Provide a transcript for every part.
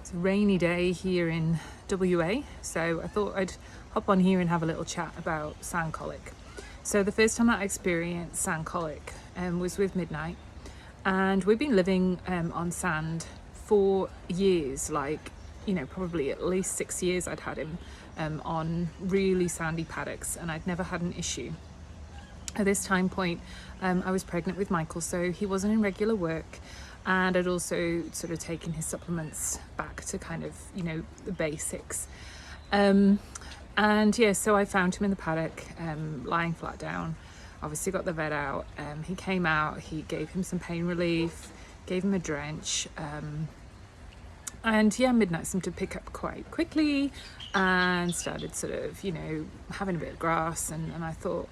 It's a rainy day here in WA, so I thought I'd hop on here and have a little chat about sand colic. So the first time that I experienced sand colic was with Midnight, and we've been living on sand for years, like, you know, probably at least 6 years I'd had him on really sandy paddocks, and I'd never had an issue. At this time point, I was pregnant with Michael, so he wasn't in regular work, and I'd also sort of taken his supplements back to kind of, you know, the basics. And yeah, so I found him in the paddock, lying flat down. Obviously got the vet out. He came out, he gave him some pain relief, gave him a drench. And yeah, Midnight seemed to pick up quite quickly and started sort of, you know, having a bit of grass. And I thought,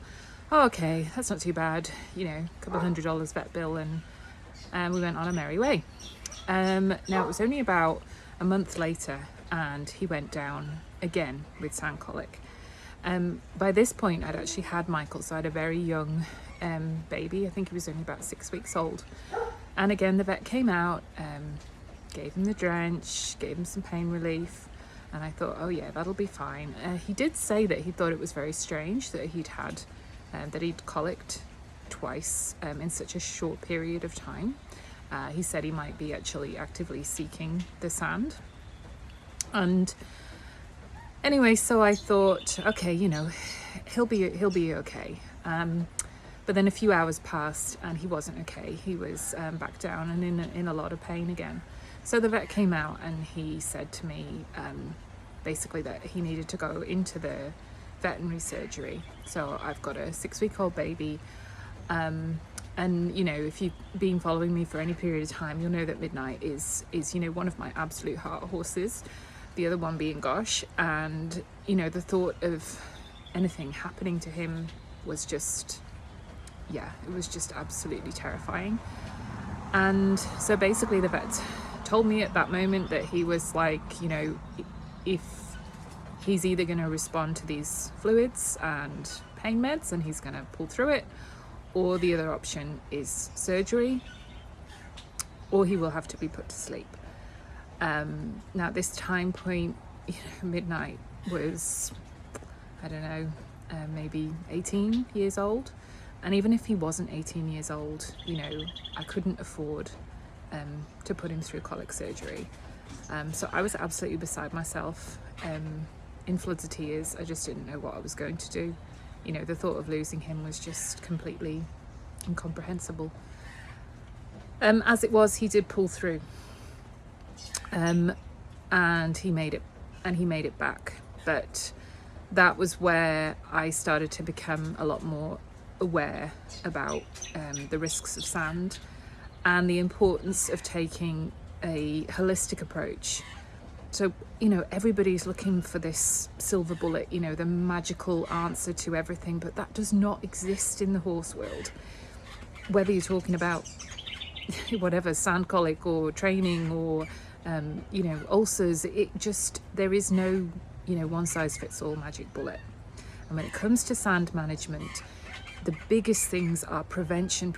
oh, okay, that's not too bad. You know, a couple $100 vet bill, and we went on a merry way. Now it was only about a month later and he went down again with sand colic. By this point I'd actually had Michael, so I had a very young baby. I think he was only about 6 weeks old. And again, the vet came out, gave him the drench, gave him some pain relief, and I thought, oh yeah, that'll be fine. He did say that he thought it was very strange that he'd colicked twice in such a short period of time. He said he might be actually actively seeking the sand. And anyway, so I thought, okay, you know, he'll be okay. But then a few hours passed and he wasn't okay. He was back down and in a lot of pain again. So the vet came out and he said to me basically that he needed to go into the veterinary surgery. So I've got a 6-week-old baby. And you know, if you've been following me for any period of time, you'll know that Midnight is you know, one of my absolute heart horses, the other one being Gosh. And you know, the thought of anything happening to him was just, yeah, it was just absolutely terrifying. And so basically the vet told me at that moment that he was like, you know, if he's either going to respond to these fluids and pain meds and he's going to pull through it, or the other option is surgery, or he will have to be put to sleep. Now at this time point, you know, Midnight was, I don't know, maybe 18 years old. And even if he wasn't 18 years old, you know, I couldn't afford to put him through colic surgery. So I was absolutely beside myself, in floods of tears. I just didn't know what I was going to do. You know, the thought of losing him was just completely incomprehensible. As it was, he did pull through, and he made it back. But that was where I started to become a lot more aware about the risks of sand and the importance of taking a holistic approach. So, you know, everybody's looking for this silver bullet, you know, the magical answer to everything, but that does not exist in the horse world. Whether you're talking about whatever, sand colic or training or, you know, ulcers, there is no, you know, one size fits all magic bullet. And when it comes to sand management, the biggest things are prevention,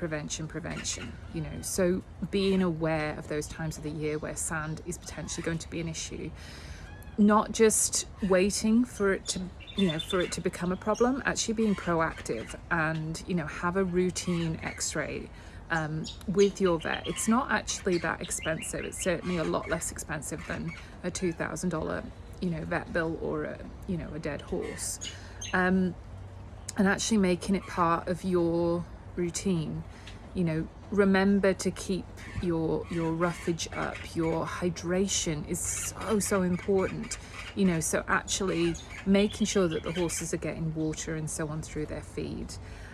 you know, so being aware of those times of the year where sand is potentially going to be an issue, not just waiting for it to, you know, for it to become a problem, actually being proactive and, you know, have a routine x-ray with your vet. It's not actually that expensive. It's certainly a lot less expensive than a $2,000, you know, vet bill or a, you know, a dead horse. And actually making it part of your routine. You know, remember to keep your roughage up. Your hydration is so important. You know, so actually making sure that the horses are getting water and so on through their feed.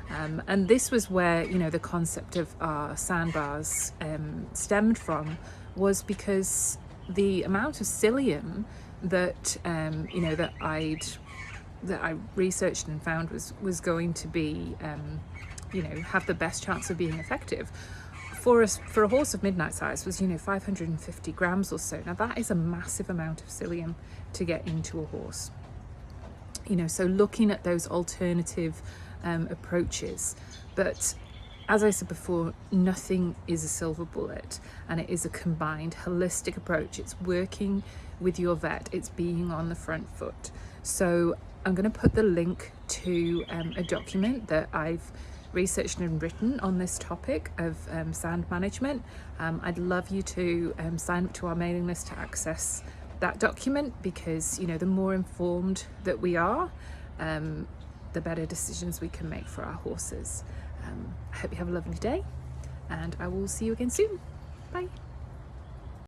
And this was where, you know, the concept of our sandbars stemmed from, was because the amount of psyllium that you know, that I researched and found was going to be, you know, have the best chance of being effective for a horse of Midnight size was, you know, 550 grams or so. Now that is a massive amount of psyllium to get into a horse. You know, so looking at those alternative approaches, but as I said before, nothing is a silver bullet, and it is a combined holistic approach. It's working with your vet, it's being on the front foot. So I'm going to put the link to a document that I've researched and written on this topic of sound management. I'd love you to sign up to our mailing list to access that document, because you know, the more informed that we are, the better decisions we can make for our horses. I hope you have a lovely day, and I will see you again soon. Bye.